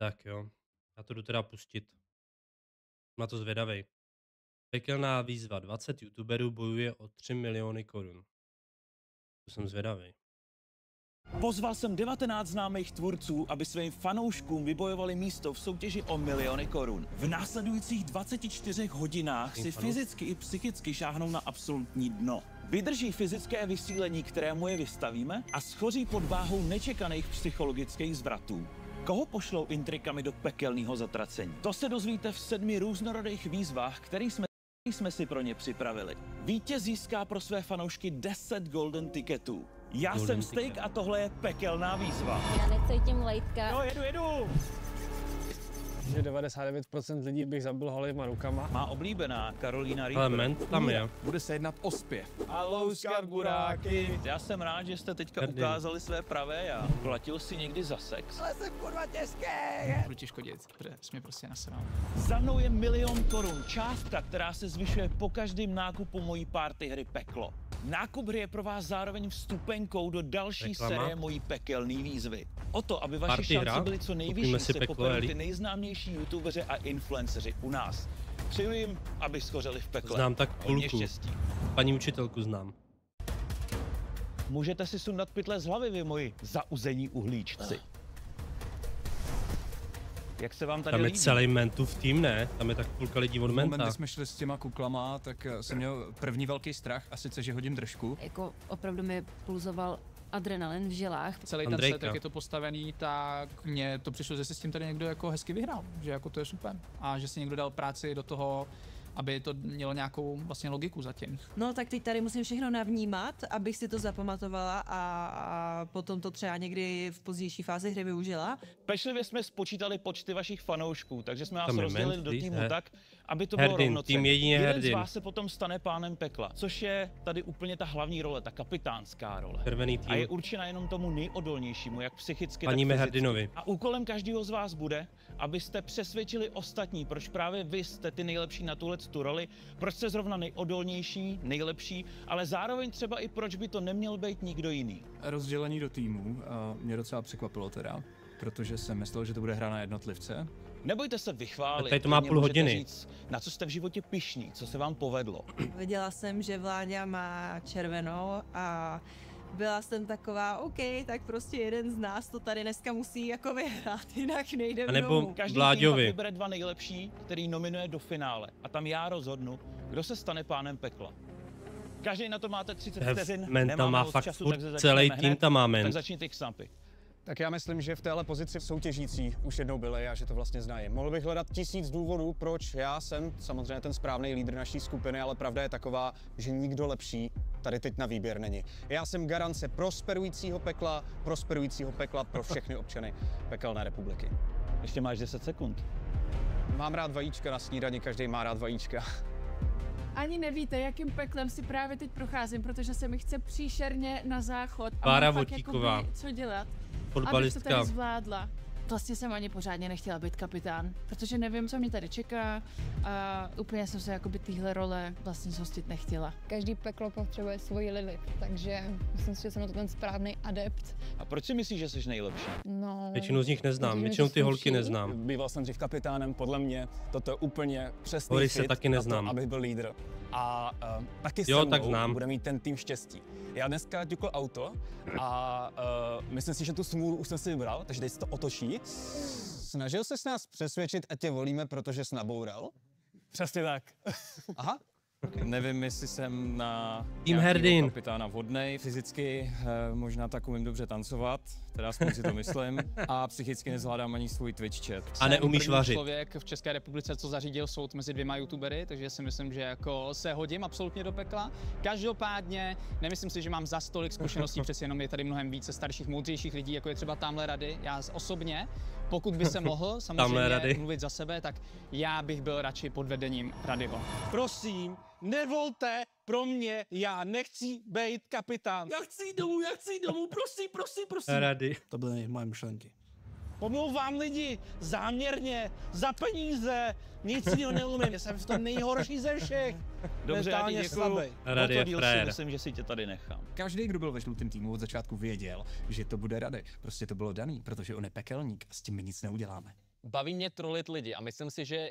Tak jo, já to jdu teda pustit. Na to zvědavej. Pekelná výzva. 20 youtuberů bojuje o 3 miliony korun. To jsem zvědavej. Pozval jsem 19 známých tvůrců, aby svým fanouškům vybojovali místo v soutěži o miliony korun. V následujících 24 hodinách si fyzicky i psychicky šáhnou na absolutní dno. Vydrží fyzické vysílení, kterému je vystavíme, a schoří pod váhou nečekaných psychologických zvratů. Koho pošlou intrikami do pekelného zatracení? To se dozvíte v 7 různorodých výzvách, které jsme si pro ně připravili. Vítěz získá pro své fanoušky 10 golden ticketů. Já jsem Steak a tohle je pekelná výzva. Já necítím lejtka. Jo, jedu! Že 99% lidí bych zabil holýma rukama. Má oblíbená Karolína Ale Reaper. ment tam je. Bude se jednat o zpěv. A louska buráky. Já jsem rád, že jste teďka Hrdý. ukázali své pravé já. Platil si někdy za sex? Ale jsem kurva těžký. Budu ti škodit, protože jsi mě prostě nasral. Za mnou je 1 000 000 korun, částka, která se zvyšuje po každém nákupu mojí party hry Peklo. Nákup hry je pro vás zároveň vstupenkou do další Reklama. série mojí pekelný výzvy. O to, aby vaše Party šance hra? byly co Kupíme nejvyšší, si se Peklo, poperou Eli. ty nejznámější youtubeři a influenceři u nás. Přeju jim, aby schořeli v pekle. Znám tak Hodně půlku. štěstí. Paní učitelku znám. Můžete si sundat pytle z hlavy, vy moji zauzení uhlíčci. Jak se vám tady Tam je líbí? celý Mentův tým, ne? Tam je tak půlka lidí od V moment, Menta. kdy jsme šli s těma kuklama, tak jsem měl první velký strach, a sice, že hodím držku. Jako opravdu mi pulzoval adrenalin v žilách. Celý ten Andrejka. set, jak je to postavený, tak mně to přišlo, že se s tím tady někdo jako hezky vyhrál, že jako to je super. A že si někdo dal práci do toho, aby to mělo nějakou vlastně logiku zatím. No tak teď tady musím všechno navnímat, abych si to zapamatovala a potom to třeba někdy v pozdější fázi hry využila. Pečlivě jsme spočítali počty vašich fanoušků, takže jsme vás Tam je rozdělili Ment, do týmu he- tak, aby to bylo Herdin, rovnocenné. tým jedině Jeden z Herdin. vás se potom stane pánem pekla, což je tady úplně ta hlavní role, ta kapitánská role. Červený A je tým. určena jenom tomu nejodolnějšímu, jak psychicky, Paníme tak fyzicky. Herdinovi. A úkolem každého z vás bude, abyste přesvědčili ostatní, proč právě vy jste ty nejlepší na tu roli, proč jste zrovna nejodolnější, nejlepší, ale zároveň třeba i proč by to neměl být nikdo jiný. Rozdělení do týmů mě docela překvapilo teda, protože jsem myslel, že to bude hra na jednotlivce. Nebojte se vychválit. Tady to má klidně půl můžete hodiny. Říct, na co jste v životě pyšní, co se vám povedlo. Viděla jsem, že Vláďa má červenou a byla jsem taková, OK, tak prostě jeden z nás to tady dneska musí jako vyhrát, jinak nejde A nebo domů. Každý tým pak Vláďovi. vybere 2 nejlepší, který nominuje do finále. A tam já rozhodnu, kdo se stane pánem pekla. Každý na to máte 30 vteřin, Menta nemáme má moc fakt času, furt takže celý začneme tým hned. tam má Tak Ment. začněte x-sampy. Tak já myslím, že v téhle pozici soutěžící už jednou byli a že to vlastně znají. Mohl bych hledat 1000 důvodů, proč já jsem samozřejmě ten správný lídr naší skupiny, ale pravda je taková, že nikdo lepší tady teď na výběr není. Já jsem garance prosperujícího pekla pro všechny občany pekelné republiky. Ještě máš 10 sekund. Mám rád vajíčka na snídani, každý má rád vajíčka. Ani nevíte, jakým peklem si právě teď procházím, protože se mi chce příšerně na záchod. A Bára mám fakt Votíková. jakoby co dělat, abych to Fotbalistka. tady zvládla. Vlastně jsem ani pořádně nechtěla být kapitán, protože nevím, co mě tady čeká a úplně jsem se jakoby téhle role vlastně zhostit nechtěla. Každý peklo potřebuje svoji Lilith, takže myslím si, že jsem na to ten správný adept. A proč si myslíš, že jsi nejlepší? No, Většinou z nich neznám, protože většinou ty jsou holky všichni. neznám. Býval jsem dřív kapitánem, podle mě toto je úplně přesný Hory se fit taky na neznám. to, abych byl lídr. A taky Jo, se tak mnou znám. bude mít ten tým štěstí. Já dneska ťukl auto a myslím si, že tu smůlu už jsem si vybral, takže teď se to otočí. Snažil se s nás přesvědčit, ať tě volíme, protože jsi naboural? Přesně tak. Aha. Nevím, jestli jsem na Tým nějakýho Herdin. kapitána vhodnej. Fyzicky možná tak umím dobře tancovat, teda aspoň si to myslím. A psychicky nezvládám ani svůj Twitch chat. A neumíš První vařit. člověk v České republice, co zařídil soud mezi 2 youtubery, takže si myslím, že jako se hodím absolutně do pekla. Každopádně nemyslím si, že mám za stolik zkušeností, přeci jenom je tady mnohem více starších, moudřejších lidí, jako je třeba tamhle Rady. Já osobně, pokud by se mohl Tamhle Rady. samozřejmě mluvit za sebe, tak já bych byl radši pod vedením Radyho. Prosím, nevolte pro mě, já nechci být kapitán. Já chci jít domů, prosím. Rady. To byly moje myšlenky. Pomlouvám lidi, záměrně, za peníze, nic jiného neumím, já jsem v tom nejhorší ze všech. Dobře, já ti Mentálně děkuju. slabý. Rady O to je díl si frajer. myslím, že si tě tady nechám. Každý, kdo byl ve žlutém týmu od začátku věděl, že to bude Rady. Prostě to bylo daný, protože on je pekelník a s tím my nic neuděláme. Baví mě trolit lidi a myslím si, že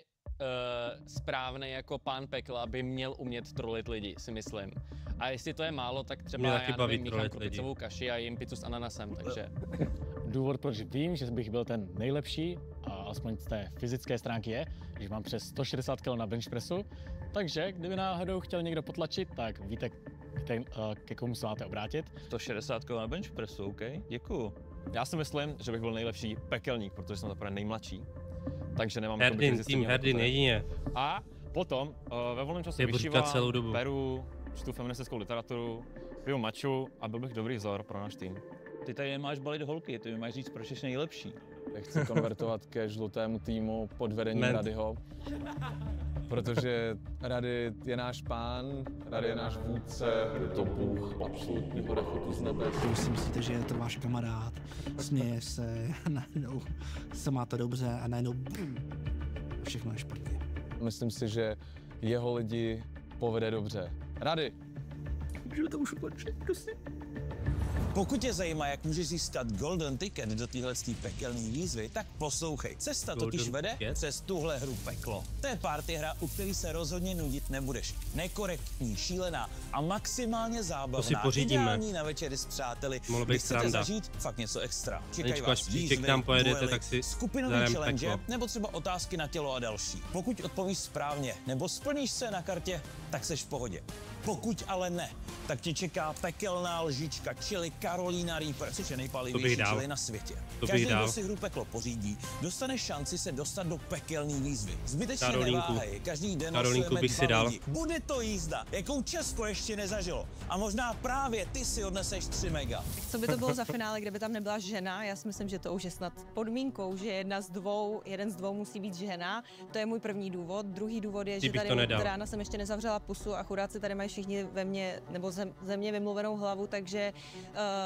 správný jako pán pekla by měl umět trolit lidi, si myslím. A jestli to je málo, tak třeba já nevím, míchám krupicovou kaši a jim pizzu s ananasem, takže... Důvod, proč vím, že bych byl ten nejlepší, a aspoň z té fyzické stránky je, že mám přes 160 kg na benchpressu, takže kdyby náhodou chtěl někdo potlačit, tak víte ke komu se máte obrátit. 160 kg na benchpressu, OK, děkuju. Já si myslím, že bych byl nejlepší pekelník, protože jsem teprve nejmladší. Takže nemám tým Herdin jedině. A potom ve volném čase vyšívám, beru, čtu feministickou literaturu, piju maču a byl bych dobrý vzor pro náš tým. Ty tady nemáš balit holky, ty mi máš říct, proč jsi nejlepší. Já chci konvertovat ke žlutému týmu pod vedením Radyho, protože Rady je náš pán, Rady je náš vůdce, je to bůh absolutního rechotu z nebe. Vy si myslíte, že je to váš kamarád, směje se, najednou se máte dobře a najednou všechno je špatně. Myslím si, že jeho lidi povede dobře. Rady! Můžeme to už ukončit, prosím. Pokud tě zajímá, jak můžeš získat golden ticket do téhle pekelné výzvy, tak poslouchej. Cesta totiž vede přes tuhle hru Peklo. To je party hra, u který se rozhodně nudit nebudeš. Nekorektní, šílená a maximálně zábavná. Ideální na večery s přáteli. Když chcete zažít fakt něco extra. Čekají vás výzvy, duely, skupinový challenge, nebo třeba otázky na tělo a další. Pokud odpovíš správně, nebo splníš se na kartě, tak seš v pohodě. Pokud ale ne, tak tě čeká pekelná lžička, čili Carolina Reaper, což je nejpalivější čili na světě. Každý, kdo si hru Peklo pořídí, dostane šanci se dostat do pekelné výzvy. Zbytečně neváhej, každý den osujeme 2 lidi. Bude to jízda, jakou Česko ještě nezažilo. A možná právě ty si odneseš 3 mega. Co by to bylo za finále, kde by tam nebyla žena? Já si myslím, že to už je snad podmínkou, že jeden z dvou musí být žena. To je můj první důvod. Druhý důvod je, že tady od rána jsem ještě nezavřela pusu a chudáci tady mají všichni ve mně, nebo ze mě vymluvenou hlavu, takže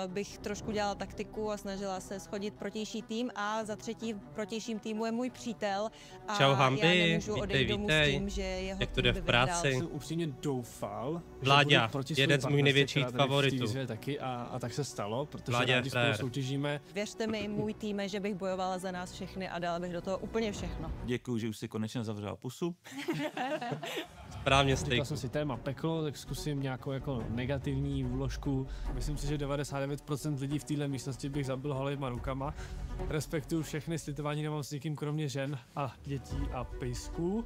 bych trošku dělala taktiku a snažila se shodit protější tým a za třetí protějším týmu je můj přítel a čau, Hambi, já nemůžu odejít domů s tím, že jeho jak to jde v práci. Jsem upřímně doufal, Vláďa, jeden z mých největších favoritů. Taky a tak se stalo, protože rádi spolu soutěžíme. Věřte mi, můj tým, že bych bojovala za nás všechny a dala bych do toho úplně všechno. Děkuju, že už si konečně zavřela pusu. Správně stejku. Říkal jsem si téma peklo, tak zkusím nějakou jako negativní vložku. Myslím si, že 99% lidí v této místnosti bych zabil holejma rukama. Respektuju všechny, slitování nemám s nikým kromě žen a dětí a pejsků.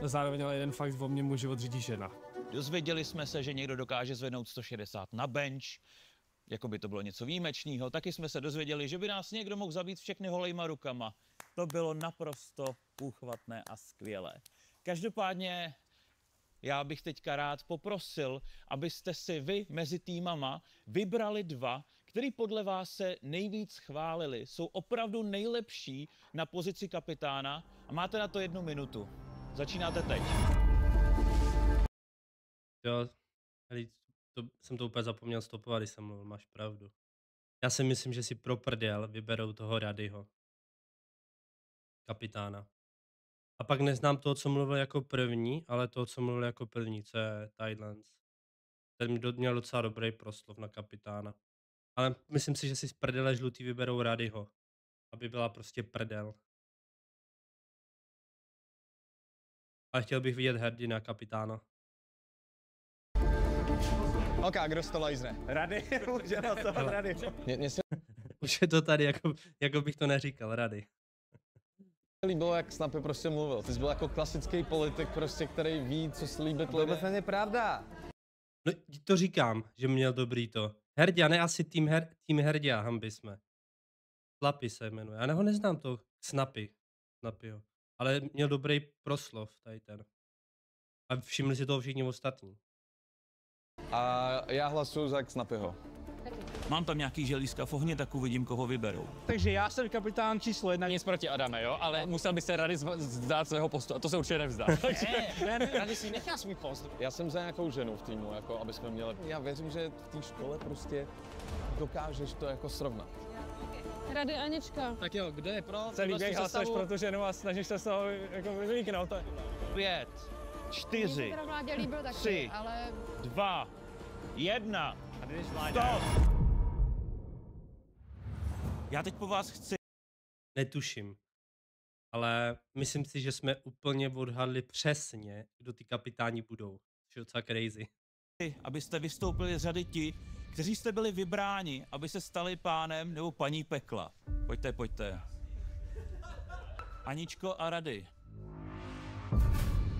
Zároveň ale jeden fakt o mě můj život řídí žena. Dozvěděli jsme se, že někdo dokáže zvednout 160 na bench, jako by to bylo něco výjimečného. Taky jsme se dozvěděli, že by nás někdo mohl zabít všechny holejma rukama. To bylo naprosto úchvatné a skvělé. Každopádně já bych teďka rád poprosil, abyste si vy mezi týmama vybrali 2, který podle vás se nejvíc chválili, jsou opravdu nejlepší na pozici kapitána a máte na to 1 minutu. Začínáte teď. Jo, jsem to úplně zapomněl stopovat, když jsem mluvil, máš pravdu. Já si myslím, že si pro prdel vyberou toho Radyho. Kapitána. A pak neznám toho, co mluvil jako první, ale toho, co mluvil jako první, co je Thailand. Ten měl docela dobrý proslov na kapitána. Ale myslím si, že si z prdele žlutý vyberou Radyho. Aby byla prostě prdel. Ale chtěl bych vidět Herdina kapitána. OK, kdo to lajzne? Rady, může hlasovat Rady. Mně Už je to tady, jako bych to neříkal, Rady. líbilo, jak Snappy prostě mluvil. Ty jsi byl jako klasický politik prostě, který ví, co si líbit lidé. To vůbec není pravda. No, to říkám, že měl dobrý to. Herdia, ne asi tým Herdia, Hambi jsme. Slappy se jmenuje. Já ho neznám to Snappyho. Ale měl dobrý proslov tady ten. A všimli si toho všichni ostatní. A já hlasuju za Snappyho. Mám tam nějaký želízka v ohni, tak uvidím, koho vyberou. Takže já jsem kapitán číslo 1. Nic proti Adame, jo? Ale musel by se Rady vzdát svého postu a to se určitě nevzdá. Ne, Rady si nechá svůj post. Já jsem za nějakou ženu v týmu, jako aby jsme měli. Já věřím, že v té škole prostě dokážeš to jako srovnat. Rady Anička. Tak jo, kdo je pro? Celý běh hlasuješ pro tu ženu a snažíš se z toho jako vyniknout. 5, 4, 3, 2, 1. Stop! Já teď po vás chci... Netuším. Ale myslím si, že jsme úplně odhadli přesně, kdo ty kapitáni budou. To je docela crazy. Abyste vystoupili z řady ti, kteří jste byli vybráni, aby se stali pánem nebo paní pekla. Pojďte, pojďte. Aničko a Rady.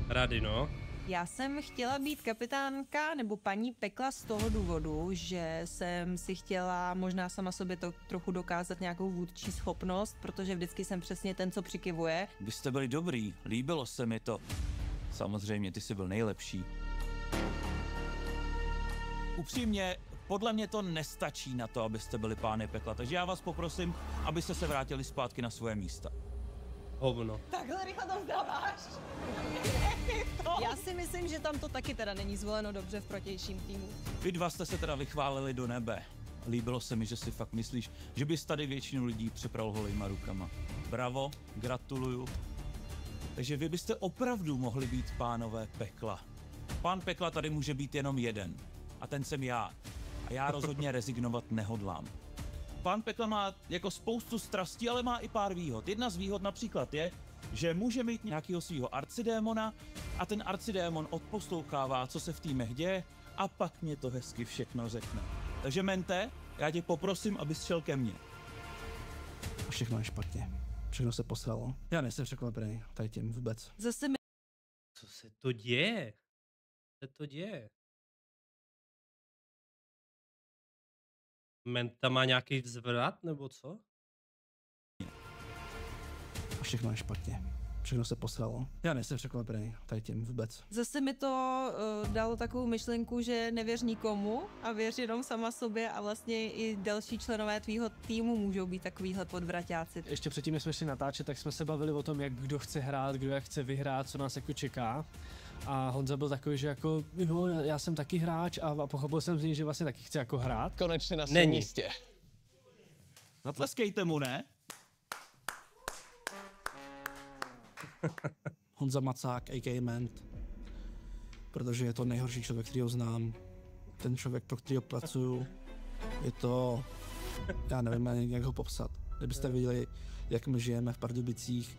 Rady, no. Já jsem chtěla být kapitánka nebo paní pekla z toho důvodu, že jsem si chtěla možná sama sobě to trochu dokázat nějakou vůdčí schopnost, protože vždycky jsem přesně ten, co přikivuje. Vy jste byli dobrý, líbilo se mi to. Samozřejmě, ty jsi byl nejlepší. Upřímně, podle mě to nestačí na to, abyste byli pány pekla, takže já vás poprosím, abyste se vrátili zpátky na svoje místa. Hovno. Takhle rychle to vzdáváš? Já si myslím, že tam to taky teda není zvoleno dobře v protějším týmu. Vy dva jste se teda vychválili do nebe. Líbilo se mi, že si fakt myslíš, že bys tady většinu lidí přepral holejma rukama. Bravo, gratuluju. Takže vy byste opravdu mohli být pánové pekla. Pán pekla tady může být jenom jeden. A ten jsem já. A já rozhodně rezignovat nehodlám. Pán pekla má jako spoustu strastí, ale má i pár výhod. Jedna z výhod například je, že může mít nějakého svého arcidémona a ten arcidémon odposlouchává, co se v týmech děje a pak mě to hezky všechno řekne. Takže Mente, já tě poprosím, abys šel ke mně. A všechno je špatně. Všechno se posralo. Já nejsem překvapený tady tím vůbec. Zase mi... Co se to děje? Co se to děje? Menta má nějaký vzvrat, nebo co? A všechno je špatně. Všechno se posralo. Já nejsem překvapený tady tím vůbec. Zase mi to dalo takovou myšlenku, že nevěř nikomu a věř jenom sama sobě a vlastně i další členové tvýho týmu můžou být takovýhle podvraťáci. Ještě předtím, než jsme šli natáčet, tak jsme se bavili o tom, jak kdo chce hrát, kdo jak chce vyhrát, co nás jako čeká. A Honza byl takový, že jako, no, já jsem taky hráč a pochopil jsem z něj, že vlastně taky chce jako hrát. Konečně na svém místě. Zatleskejte mu, ne? Honza Macák, a.k.a. Ment, protože je to nejhorší člověk, kterýho znám. Ten člověk, pro kterýho pracuju, je to, já nevím, jak ho popsat. Kdybyste viděli, jak my žijeme v Pardubicích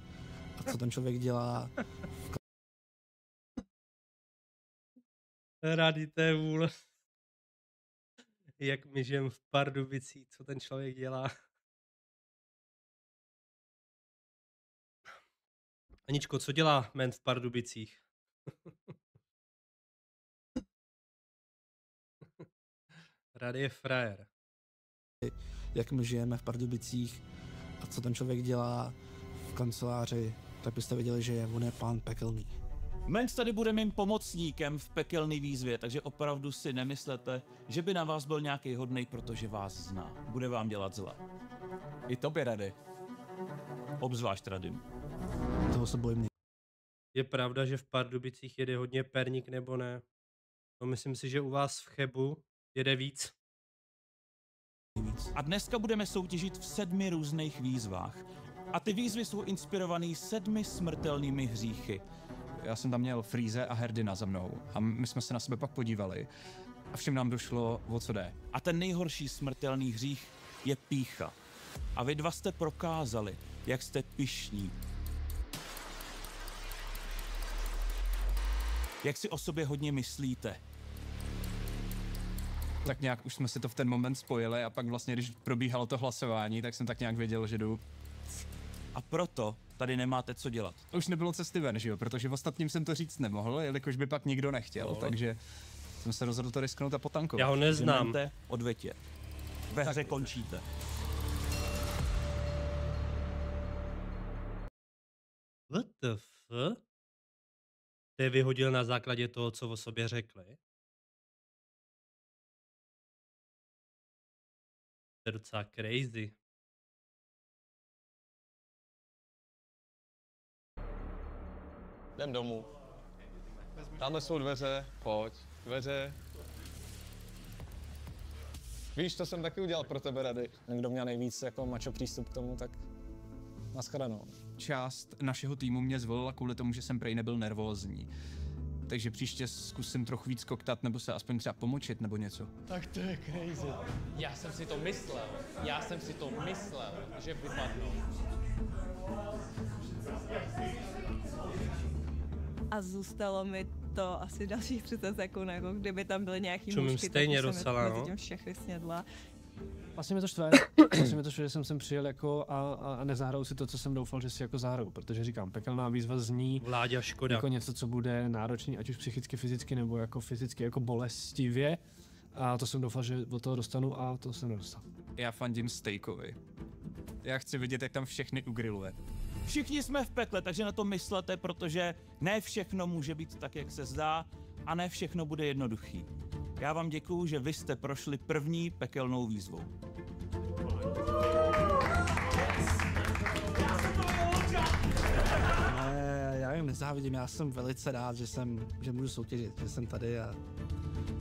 a co ten člověk dělá. Rady, to je vůle. Jak my žijeme v Pardubicích, co ten člověk dělá. Aničko, co dělá Ment v Pardubicích? Rady je frajer. Jak my žijeme v Pardubicích a co ten člověk dělá v kanceláři, tak byste viděli, že on je pán pekelný. Ment tady bude mým pomocníkem v pekelné výzvě, takže opravdu si nemyslete, že by na vás byl nějaký hodnej, protože vás zná. Bude vám dělat zle. I tobě, Rady. Obzvlášť Radym. Toho se bojím. Je pravda, že v Pardubicích jede hodně perník, nebo ne? No, myslím si, že u vás v Chebu jede víc. A dneska budeme soutěžit v 7 různých výzvách. A ty výzvy jsou inspirované 7 smrtelnými hříchy. Já jsem tam měl Freeze a Herdina za mnou a my jsme se na sebe pak podívali a všem nám došlo, o co jde. A ten nejhorší smrtelný hřích je pýcha. A vy dva jste prokázali, jak jste pyšní. Jak si o sobě hodně myslíte. Tak nějak už jsme si to v ten moment spojili a pak vlastně, když probíhalo to hlasování, tak jsem tak nějak věděl, že jdu. A proto tady nemáte co dělat. Už nebylo cesty ven, že jo? Protože v ostatním jsem to říct nemohl, jelikož by pak nikdo nechtěl, takže jsem se rozhodl to risknout a potankovat. Já ho neznám. Odvětě. Ve hře končíte. What the f? To je vyhodil na základě toho, co o sobě řekli. To je docela crazy. Jdem domů. Tamhle jsou dveře, pojď, dveře. Víš, to jsem taky udělal pro tebe, Rady. Kdo měl nejvíc jako macho přístup k tomu, tak nashledanou. Část našeho týmu mě zvolila kvůli tomu, že jsem prej nebyl nervózní. Takže příště zkusím trochu víc koktat, nebo se aspoň třeba pomočit, nebo něco. Tak to je crazy. Já jsem si to myslel, že vypadnou. A zůstalo mi to asi dalších 30 sekund, jako kdyby tam byly nějaký Čumím mušky, stejně tak jsem docela, mezi no. tím všechny snědla. Vlastně mi to štve, že jsem sem přijel jako a nezahraju si to, co jsem doufal, že si jako zahraju, protože říkám, pekelná výzva zní Vláďa, škoda. Jako něco, co bude náročný, ať už psychicky, fyzicky, nebo jako fyzicky jako bolestivě. A to jsem doufal, že od toho dostanu a to jsem nedostal. Já fandím steakovi. Já chci vidět, jak tam všechny ugriluje. Všichni jsme v pekle, takže na to myslete, protože ne všechno může být tak, jak se zdá, a ne všechno bude jednoduchý. Já vám děkuju, že vy jste prošli první pekelnou výzvou. Já jim nezávidím, já jsem velice rád, že můžu soutěžit, že jsem tady a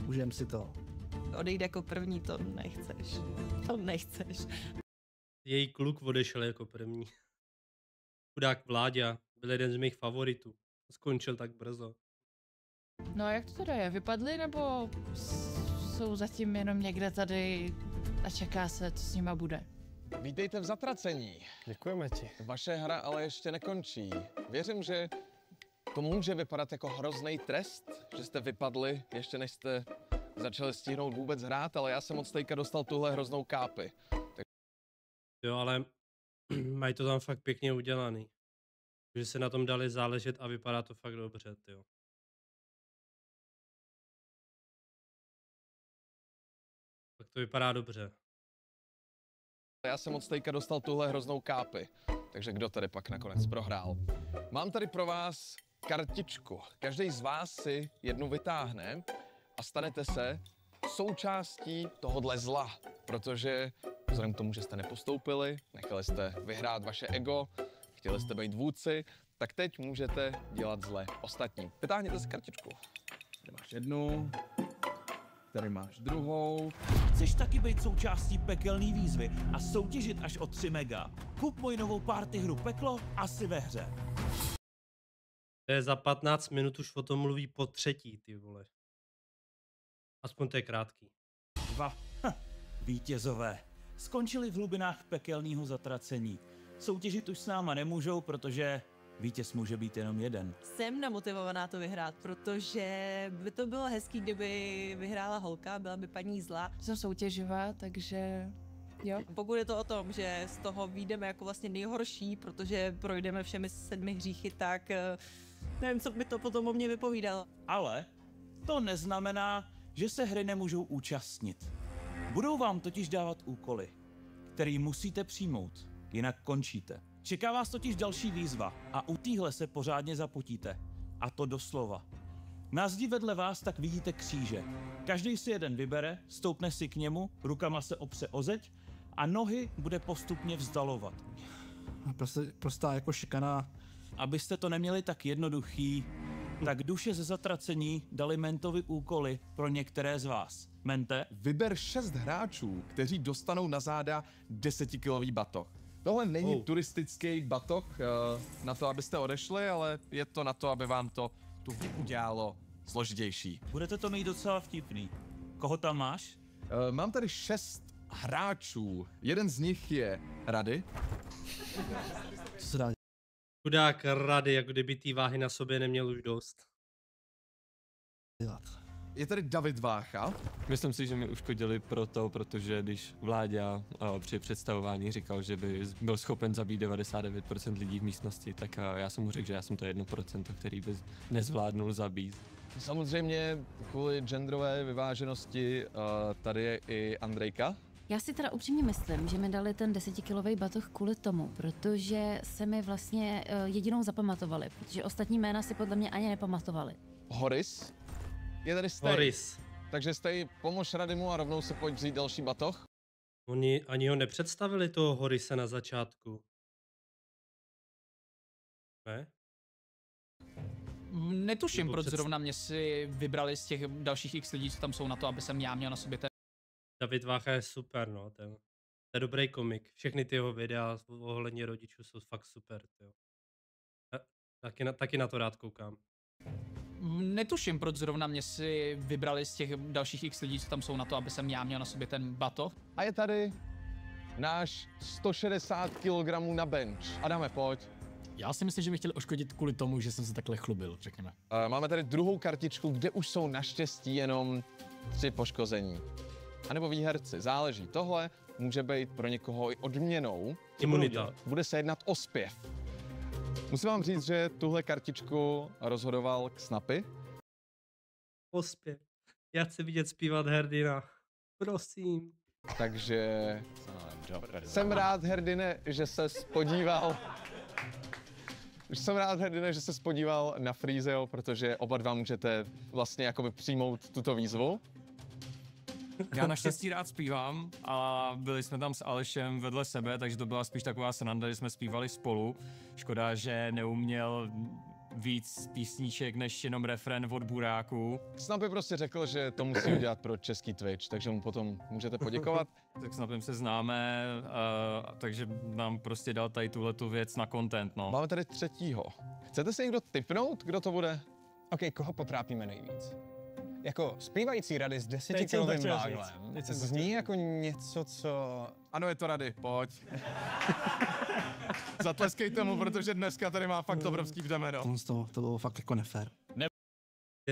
užijem si to. Odejít jako první, to nechceš. To nechceš. Její kluk odešel jako první. Chudák Vláďa, byl jeden z mých favoritů. Skončil tak brzo. No a jak to teda je? Vypadli nebo jsou zatím jenom někde tady a čeká se, co s nima bude? Vítejte v Zatracení. Děkujeme ti. Vaše hra ale ještě nekončí. Věřím, že to může vypadat jako hrozný trest, že jste vypadli, ještě než jste začali stihnout vůbec hrát, ale já jsem od Stejka dostal tuhle hroznou kápi. Jo, ale mají to tam fakt pěkně udělaný. Že se na tom dali záležet a vypadá to fakt dobře, jo. Tak to vypadá dobře. Já jsem od Stejka dostal tuhle hroznou kápi, takže kdo tady pak nakonec prohrál? Mám tady pro vás kartičku. Každý z vás si jednu vytáhne a stanete se součástí tohodle zla, protože vzhledem k tomu, že jste nepostoupili, nechali jste vyhrát vaše ego, chtěli jste být vůdci, tak teď můžete dělat zle ostatním. Vytáhněte si kartičku. Tady máš jednu, tady máš druhou. Chceš taky být součástí pekelné výzvy a soutěžit až o 3 mega? Kup moji novou party hru Peklo a si ve hře. To je za 15 minut už o tom mluví po třetí, ty vole. Aspoň to je krátký. 2 vítězové skončili v hlubinách pekelného zatracení. Soutěžit už s náma nemůžou, protože vítěz může být jenom jeden. Jsem namotivovaná to vyhrát, protože by to bylo hezký, kdyby vyhrála holka, byla by paní zla. Jsem soutěživá, takže jo. Pokud je to o tom, že z toho vyjdeme jako vlastně nejhorší, protože projdeme všemi 7 hříchy, tak nevím, co by to potom o mě vypovídalo. Ale to neznamená, že se hry nemůžou účastnit. Budou vám totiž dávat úkoly, který musíte přijmout, jinak končíte. Čeká vás totiž další výzva a u téhle se pořádně zapotíte. A to doslova. Na zdi vedle vás tak vidíte kříže. Každý si jeden vybere, stoupne si k němu, rukama se opře o zeď a nohy bude postupně vzdalovat. Prostá jako šikana. Abyste to neměli tak jednoduchý, tak duše ze zatracení dali Mentovi úkoly pro některé z vás. Mente, vyber 6 hráčů, kteří dostanou na záda 10kilový batoh. Tohle není turistický batoh na to, abyste odešli, ale je to na to, aby vám to tu udělalo složitější. Budete to mít docela vtipný. Koho tam máš? Mám tady 6 hráčů. Jeden z nich je Rady. Chudák Rady, jako kdyby ty váhy na sobě neměl už dost. Je tady David Vácha. Myslím si, že mi uškodili protože když Vláďa při představování říkal, že by byl schopen zabít 99% lidí v místnosti, tak já jsem mu řekl, že já jsem to 1%, který by nezvládnul zabít. Samozřejmě kvůli genderové vyváženosti tady je i Andrejka. Já si teda upřímně myslím, že mi dali ten 10kilový batoh kvůli tomu, protože se mi vlastně jedinou zapamatovali, protože ostatní jména si podle mě ani nepamatovali. Horis. Je tady Stej. Horis. Takže Stej, pomož Radymu a rovnou se pojď vzít další batoh. Oni ani ho nepředstavili, toho Horise, na začátku. Ne? Netuším, proč zrovna mě si vybrali z těch dalších x lidí, co tam jsou na to, aby jsem já měl na sobě ten... David Vácha je super, no. To je dobrý komik. Všechny ty jeho videa ohledně rodičů jsou fakt super, tyjo. Taky na to rád koukám. Netuším, proč zrovna mě si vybrali z těch dalších x lidí, co tam jsou na to, aby jsem já měl na sobě ten batoh. A je tady náš 160 kg na bench. Adame, pojď. Já si myslím, že mě chtěli oškodit kvůli tomu, že jsem se takhle chlubil, řekněme. Máme tady druhou kartičku, kde už jsou naštěstí jenom 3 poškození. A nebo výherci, záleží. Tohle může být pro někoho i odměnou. Imunita. Bude se jednat o zpěv. Musím vám říct, že tuhle kartičku rozhodoval Xnapy. O zpěv. Já chci vidět zpívat Herdina. Prosím. Takže jsem rád, Herdine, že ses podíval. Jsem rád, Herdine, že ses podíval na Freezeo, protože oba dva můžete vlastně jakoby přijmout tuto výzvu. Já naštěstí rád zpívám a byli jsme tam s Alešem vedle sebe, takže to byla spíš taková sranda, že jsme zpívali spolu. Škoda, že neuměl víc písníček než jenom refrén od Buráku. Snapy prostě řekl, že to musí udělat pro český Twitch, takže mu potom můžete poděkovat. Tak Snapem se známe, takže nám prostě dal tady tuhletu věc na content, no. Máme tady třetího. Chcete si někdo tipnout, kdo to bude? OK, koho potrápíme nejvíc? Jako zpívající Rady s 10kilovým váglem zní jako něco, co... Ano, je to Rady, pojď. Zatleskejte mu, protože dneska tady má fakt obrovský břemeno. To bylo fakt jako nefér.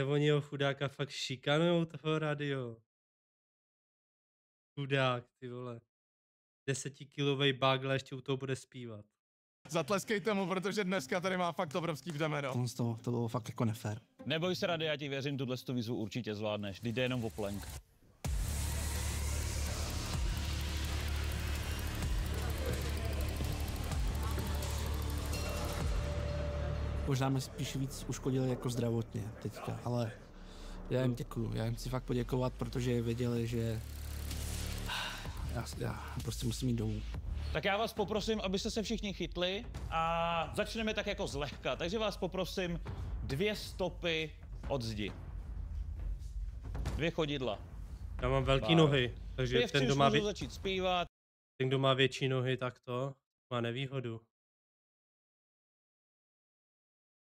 Oni ho chudáka fakt šikanujou toho Radio. Chudák, ty vole. 10kilovej bagle ještě u toho bude zpívat. Zatleskejte mu, protože dneska tady má fakt obrovský břemeno. To bylo fakt jako nefér. Neboj se, Rady, já ti věřím, tuhle výzvu určitě zvládneš. Jde jenom o plank. Možná mě spíš víc uškodili jako zdravotně teďka, ale já jim děkuju. Já jim chci fakt poděkovat, protože věděli, že já prostě musím jít domů. Tak já vás poprosím, abyste se všichni chytli a začneme tak jako zlehka. Takže vás poprosím 2 stopy od zdi. 2 chodidla. Já mám velký nohy, takže ten, kdo má začít zpívat. Ten, kdo má větší nohy, tak to má nevýhodu.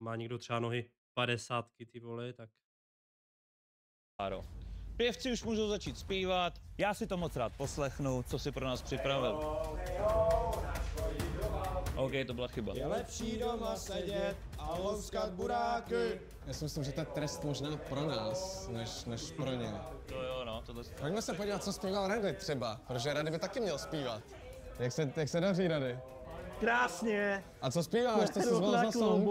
Má někdo třeba nohy 50, ty vole, tak... Pěvci už můžou začít zpívat. Já si to moc rád poslechnu, co si pro nás připravil. OK, to byla chyba. Je lepší doma sedět a louskat buráky. Já si myslím, že to je trest možná pro nás, než pro ně. To jo, no, tohle... Pojďme se podívat, co zpíval Rady třeba, protože Rady by taky měl zpívat. Jak se daří, Rady? Krásně. A co zpíváš? To jsi zvolil za song?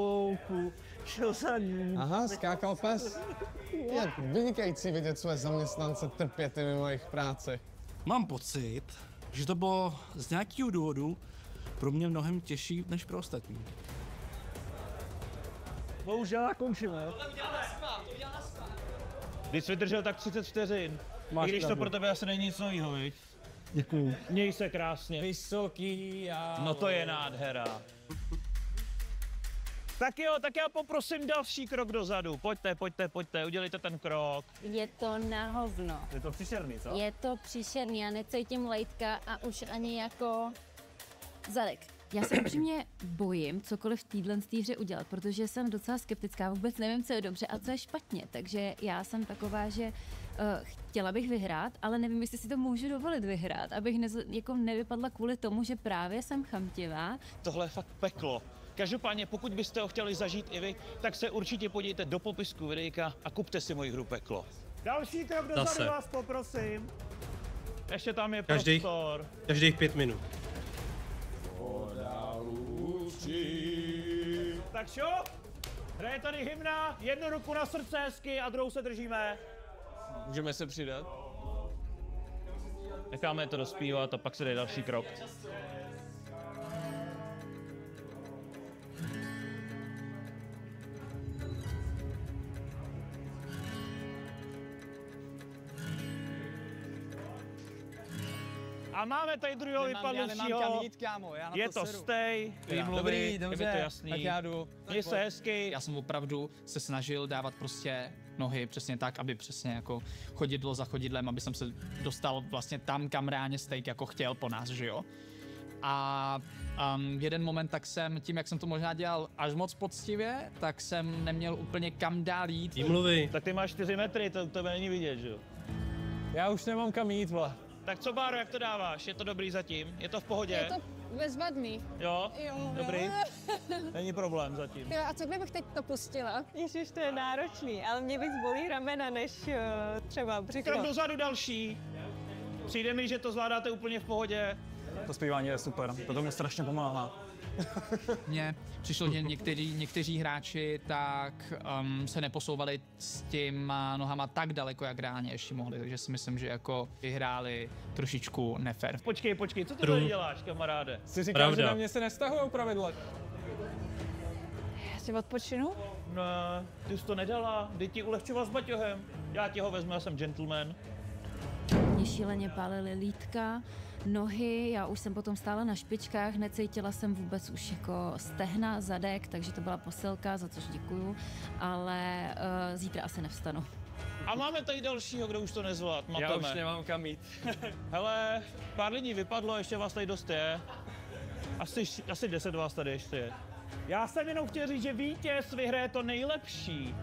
Šel jsem. Aha, skákal pes. Je vynikající vidět své zaměstnance trpět mimo jejich práci. Mám pocit, že to bylo z nějakého důvodu pro mě mnohem těžší než pro ostatní. Bohužel končíme. Když jsi vydržel tak 30 vteřin, i když to pro tebe asi není nic novýho, viď? Děkuju. Měj se krásně. Vysoký a... No to je nádhera. Tak jo, tak já poprosím další krok dozadu. Pojďte, udělejte ten krok. Je to na hovno. Je to příšerný, co? Je to příšerný, já necítím lejtka a už ani jako zadek. Já se upřímně bojím cokoliv v téhle hře udělat, protože jsem docela skeptická, vůbec nevím, co je dobře a co je špatně, takže já jsem taková, že chtěla bych vyhrát, ale nevím, jestli si to můžu dovolit vyhrát, abych jako nevypadla kvůli tomu, že právě jsem chamtivá. Tohle je fakt peklo. Každopádně, pokud byste ho chtěli zažít i vy, tak se určitě podívejte do popisku videjka a kupte si moji hru Peklo. Další krok dozadu vás poprosím. Ještě tam je prostor. Každých 5 minut. Tak čo? Hraje tady hymna, jednu ruku na srdce hezky a druhou se držíme. Můžeme se přidat? Necháme to dospívat a pak se jde další krok. A máme tady druhého vypadlejšího. Je to stay, Dobrý, dobře, je to jasný. tak já jdu. Měj se hezky. Já jsem opravdu se snažil dávat prostě nohy přesně tak, aby přesně jako chodidlo za chodidlem, aby jsem se dostal vlastně tam, kam reálně steak jako chtěl po nás, že jo. A jeden moment tak jsem, tím jak jsem to možná dělal až moc poctivě, tak jsem neměl úplně kam dál jít. Tak ty máš 4 metry, to tebe není vidět, že jo. Já už nemám kam jít, vole. Tak co, Báro, jak to dáváš? Je to dobrý zatím? Je to v pohodě? Je to Bezvadný. Jo? Jo. Dobrý. Není problém zatím. Jo, a co kdybych teď to pustila? Ježiš, to je náročný, ale mě víc bolí ramena, než třeba břicho. Krok dozadu další. Přijde mi, že to zvládáte úplně v pohodě. To zpívání je super, to mě strašně pomáhá. Mně přišlo, že někteří hráči tak se neposouvali s těma nohama tak daleko, jak reálně ještě mohli, takže si myslím, že jako vyhráli trošičku nefér. Počkej, co ty tady děláš, kamaráde? Jsi říkal, že na mě se nestahujou pravidla. Já si odpočinu? Ne, ty jsi to nedala, jdi ti ulehčovat s baťohem. Já ti ho vezmu, já jsem gentleman. Mě šíleně pálily lítka, nohy, já už jsem potom stála na špičkách, necítila jsem vůbec už jako stehna, zadek, takže to byla posilka, za což děkuju, ale zítra asi nevstanu. A máme tady dalšího, kdo už to nezvlád, mateme. Já už nemám kam jít. Hele, pár lidí vypadlo, ještě vás tady dost je. Asi 10 vás tady ještě je. Já jsem jenom chtěl říct, že vítěz vyhraje to nejlepší.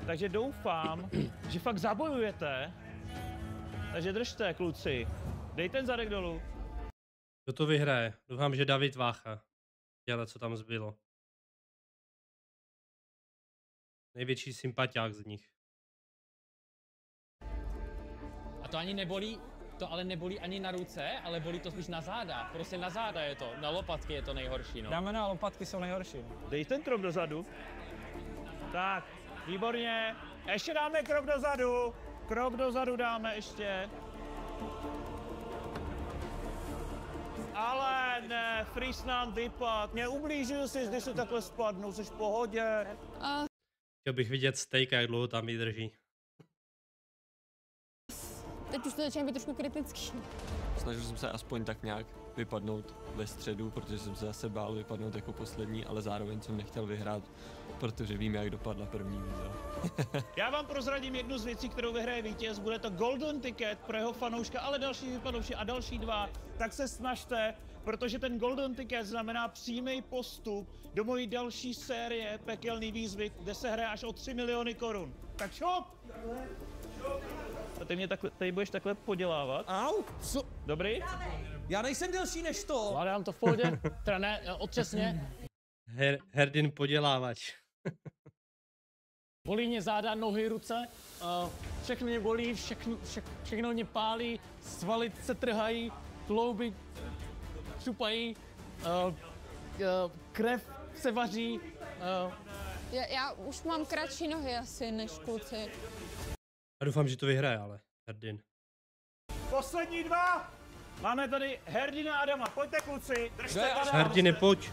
Takže doufám, že fakt zabojujete. Takže držte, kluci. Dej ten zadek dolů. Kdo to vyhraje? Doufám, že David Vácha. Dělá, co tam zbylo. Největší sympatiák z nich. A to ani nebolí, to ale nebolí ani na ruce, ale bolí to spíš na záda. Prostě na záda je to, na lopatky je to nejhorší, no. Dáme na lopatky, jsou nejhorší. Dej ten krok dozadu. Tak, výborně. Ještě dáme krok dozadu. Krok dozadu dáme ještě. Ale ne, Frýs nám vypad. Neublížil jsi, když se takhle spadnu, jsi v pohodě. Chtěl bych vidět steak, jak dlouho tam vydrží. Teď už to začíná být trošku kritický. Snažil jsem se aspoň tak nějak vypadnout ve středu, protože jsem se zase bál vypadnout jako poslední, ale zároveň jsem nechtěl vyhrát, protože vím, jak dopadla první výzva. Já vám prozradím jednu z věcí, kterou vyhraje vítěz. Bude to golden ticket pro jeho fanouška, ale další vypadouši a další dva. Tak se snažte, protože ten golden ticket znamená přímý postup do mojí další série pekelný výzvy, kde se hraje až o 3 miliony korun. Tak šop! A ty mě takhle, tady budeš takhle podělávat. Au, co? Dobrý? Já nejsem delší než to. Vládám to v pohodě, teda ne, otřesně. Herdin podělávač. Bolí mě záda, nohy, ruce, všechno mě bolí, všechno mě pálí, svaly se trhají, klouby šupají, krev se vaří. Já už mám kratší nohy asi než kluci. A doufám, že to vyhraje, ale Herdin. Poslední dva! Máme tady Herdina a Adama. Pojďte, kluci. Držte Adama. Herdine, pojď.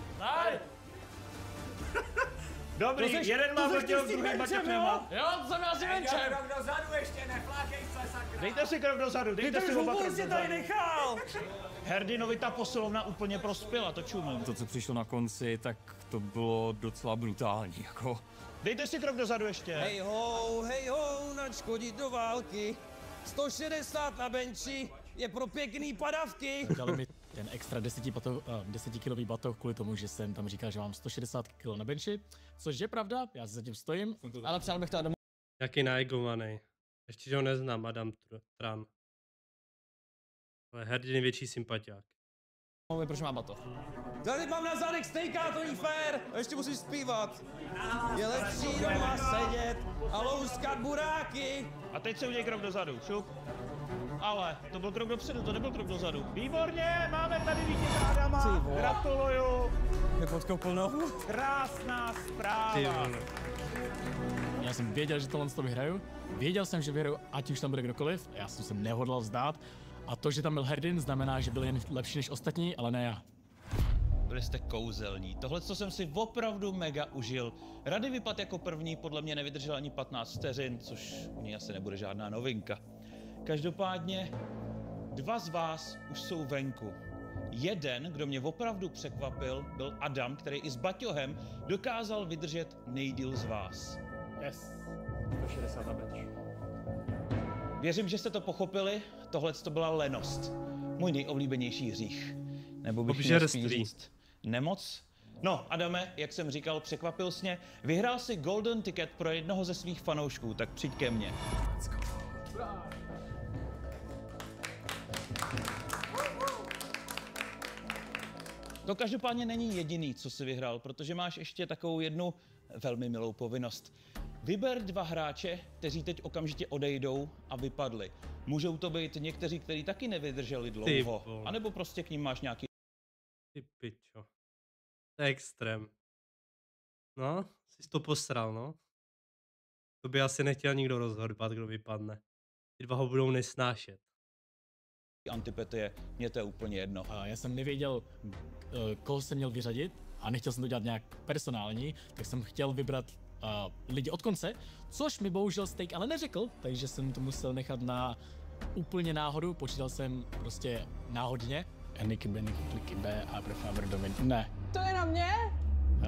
Dobrý, jeden má baťoch, druhý baťoch nemá. Jo, to jsem asi venčem. Krok dozadu ještě, neflákej se, sakra. Dejte si krok dozadu, dejte si oba krok dozadu. tady nechal. Herdinovi ta posilovna úplně prospěla, to čumím. To, co přišlo na konci, tak to bylo docela brutální, jako. Dejte si krok dozadu ještě. Hej ho, načkodit do války. 160 na benči je pro pěkný padavky. Dali mi ten extra 10-kilový batoh kvůli tomu, že jsem tam říkal, že mám 160 kg na benči, což je pravda, já si zatím stojím, ale přál bych to Adamu. Jaký naegovaný. Ještě, že ho neznám, Adam Tran. Ale Herdin je větší sympatiák. Proč mám batoh? Tady mám na zadek stejka, to není fér. A ještě musíš zpívat. Je lepší doma sedět a louskat buráky. A teď se uděj krok dozadu, šup. Ale to byl krok dopředu, to nebyl krok dozadu. Výborně, máme tady vítěze Adama. Gratuluju. Nepodkopl nohu. Krásná zpráva. Já jsem věděl, že tohle to vyhraju. Věděl jsem, že vyhraju, ať už tam bude kdokoliv. Já jsem se nehodlal vzdát. A to, že tam byl Herdin, znamená, že byl jen lepší než ostatní, ale ne já. Byli jste kouzelní. Tohle, co jsem si opravdu mega užil. Rady vypad jako první, podle mě nevydržel ani 15 vteřin, což u ní asi nebude žádná novinka. Každopádně, dva z vás už jsou venku. Jeden, kdo mě opravdu překvapil, byl Adam, který i s baťohem dokázal vydržet nejdýl z vás. Yes, 160 na bench. Věřím, že jste to pochopili, tohle to byla lenost. Můj nejoblíbenější hřích. Nebo bych měl spíš říct nemoc. No, Adame, jak jsem říkal, překvapil jsi mě. Vyhrál si golden ticket pro jednoho ze svých fanoušků, tak přijď ke mně. To každopádně není jediný, co si vyhrál, protože máš ještě takovou jednu velmi milou povinnost. Vyber 2 hráče, kteří teď okamžitě odejdou a vypadli. Můžou to být někteří, kteří taky nevydrželi dlouho, anebo prostě k ním máš nějaký... Ty pičo. To je extrém. No, jsi to posral, no. To by asi nechtěl nikdo rozhodovat, kdo vypadne. Ty 2 ho budou nesnášet. Antipatie, mně to je úplně jedno. Já jsem nevěděl, koho jsem měl vyřadit a nechtěl jsem to dělat nějak personální, tak jsem chtěl vybrat lidi od konce, což mi bohužel Steak ale neřekl, takže jsem to musel nechat na úplně náhodu, počítal jsem prostě náhodně. Eniky, Beniky, kliky B, Abrafabr, Domin. Ne. To je na mě?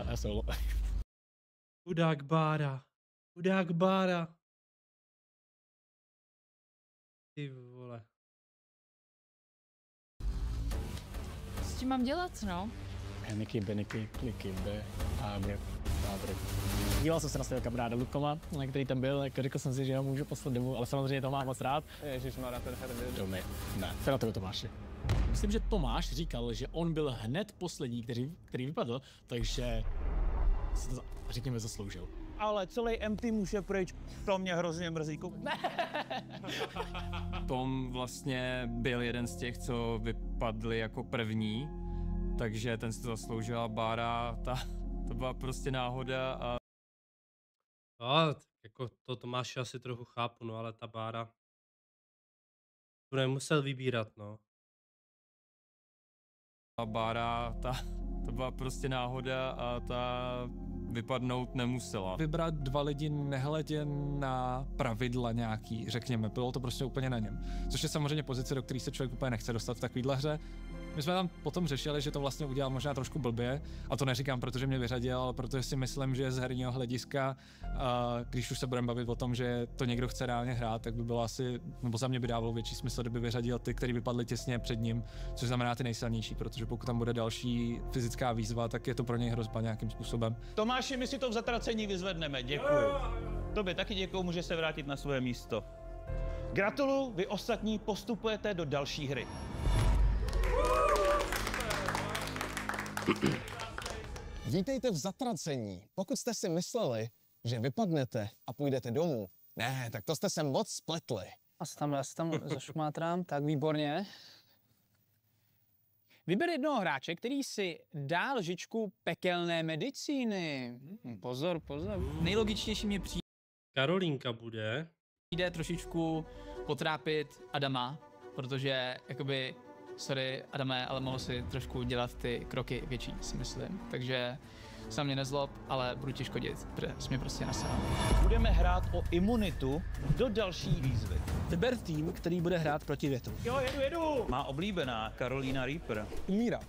Já solo. Chudák Bára. Chudák Bára. Ty vole. S tím mám dělat, no? Eniky, Beniky, kliky B, Abrafabr. Díval jsem se na svého kamaráda Lukoma, který tam byl, jako řekl jsem si, že ho můžu poslat domů, ale samozřejmě to mám moc rád. Ježišmarja, ten herdy. Domy. Ne, to na tebe Tomáši. Myslím, že Tomáš říkal, že on byl hned poslední, který vypadl, takže si to, řekněme, zasloužil. Ale celý MT může pryč, to mě hrozně mrzí. Tom vlastně byl jeden z těch, co vypadli jako první, takže ten si to zasloužil a Bára, to byla prostě náhoda a... No, jako to Tomáše asi trochu chápu, no, ale ta Bára tu nemusel vybírat, no. A Bára, to byla prostě náhoda a ta vypadnout nemusela. Vybrat 2 lidi nehledě na pravidla nějaký, řekněme, bylo to prostě úplně na něm. Což je samozřejmě pozice, do které se člověk úplně nechce dostat v takovýhle hře. My jsme tam potom řešili, že to vlastně udělal možná trošku blbě, a to neříkám, protože mě vyřadil, ale protože si myslím, že z herního hlediska, když už se budeme bavit o tom, že to někdo chce reálně hrát, tak by bylo asi, nebo za mě by dávalo větší smysl, kdyby vyřadil ty, kteří vypadli těsně před ním, což znamená ty nejsilnější, protože pokud tam bude další fyzická výzva, tak je to pro něj hrozba nějakým způsobem. Tomáši, my si to v zatracení vyzvedneme, děkuju. Tobě taky děkuju, může se vrátit na své místo. Gratuluju, vy ostatní postupujete do další hry. Vítejte v zatracení. Pokud jste si mysleli, že vypadnete a půjdete domů, ne, tak to jste se moc spletli. Já se tam zašmátrám, tak výborně. Vyber jednoho hráče, který si dá lžičku pekelné medicíny. Pozor, pozor. Nejlogičtější mě přijde Karolínka bude. Jde trošičku potrápit Adama, protože jakoby, sorry Adame, ale mohl si trošku dělat ty kroky větší, si myslím. Takže se na mě nezlob, ale budu ti škodit, protože jsi mě prostě nasral. Budeme hrát o imunitu do další výzvy. Vyber tým, který bude hrát proti větru. Jo, jedu! Má oblíbená Carolina Reaper. Umírá.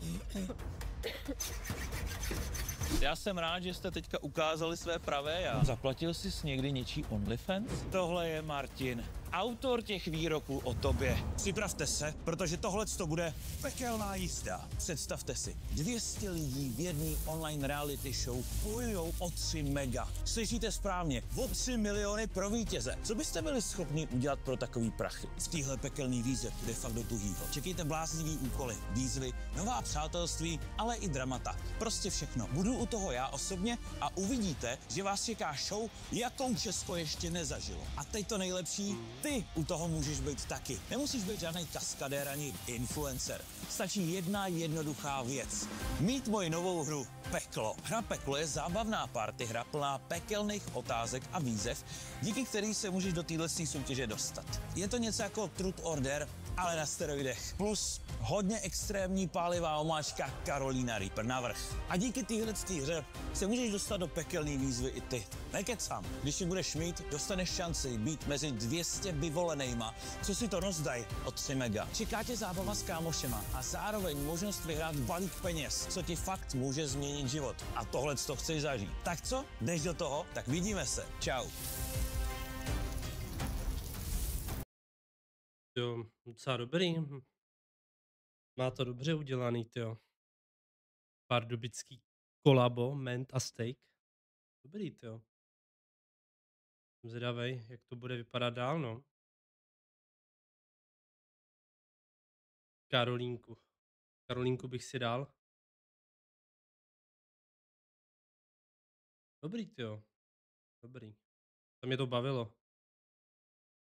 Já jsem rád, že jste teďka ukázali své pravé já. Zaplatil jsi někdy něčí OnlyFans? Tohle je Martin, autor těch výroků o tobě. Připravte se, protože tohle to bude pekelná jízda. Představte si, 200 lidí v jedné online reality show bojujou o 3 mega. Slyšíte správně, o 3 miliony pro vítěze. Co byste byli schopni udělat pro takový prachy? V téhle pekelný výzvě bude fakt do tuhýho. Čekejte bláznivý úkoly, výzvy, nová přátelství, ale i dramata. Prostě všechno. Budu u toho já osobně a uvidíte, že vás čeká show, jakou Česko ještě nezažilo. A teď to nejlepší, ty u toho můžeš být taky. Nemusíš být žádný kaskadér ani influencer. Stačí jedna jednoduchá věc. Mít moji novou hru Peklo. Hra Peklo je zábavná party hra plná pekelných otázek a výzev, díky který se můžeš do téhle soutěže dostat. Je to něco jako Truth or Dare, ale na steroidech. Plus hodně extrémní pálivá omáčka Carolina Reaper navrch. A díky téhle hře se můžeš dostat do pekelné výzvy i ty. Nekecám, když ji budeš mít, dostaneš šanci být mezi 200 vyvolenejma, co si to rozdají o 3 mega. Čeká tě zábava s kámošema a zároveň možnost vyhrát balík peněz, co ti fakt může změnit život. A tohle to chceš zažít. Tak co? Jdeš do toho? Tak vidíme se. Čau. Jo, docela dobrý. Má to dobře udělaný, tyjo. Pardubický kolabo, Ment a Steak. Dobrý, tyjo. Jsem zvědavej, jak to bude vypadat dál, no. Karolínku bych si dal. Dobrý, tyjo. Dobrý. To mě to bavilo.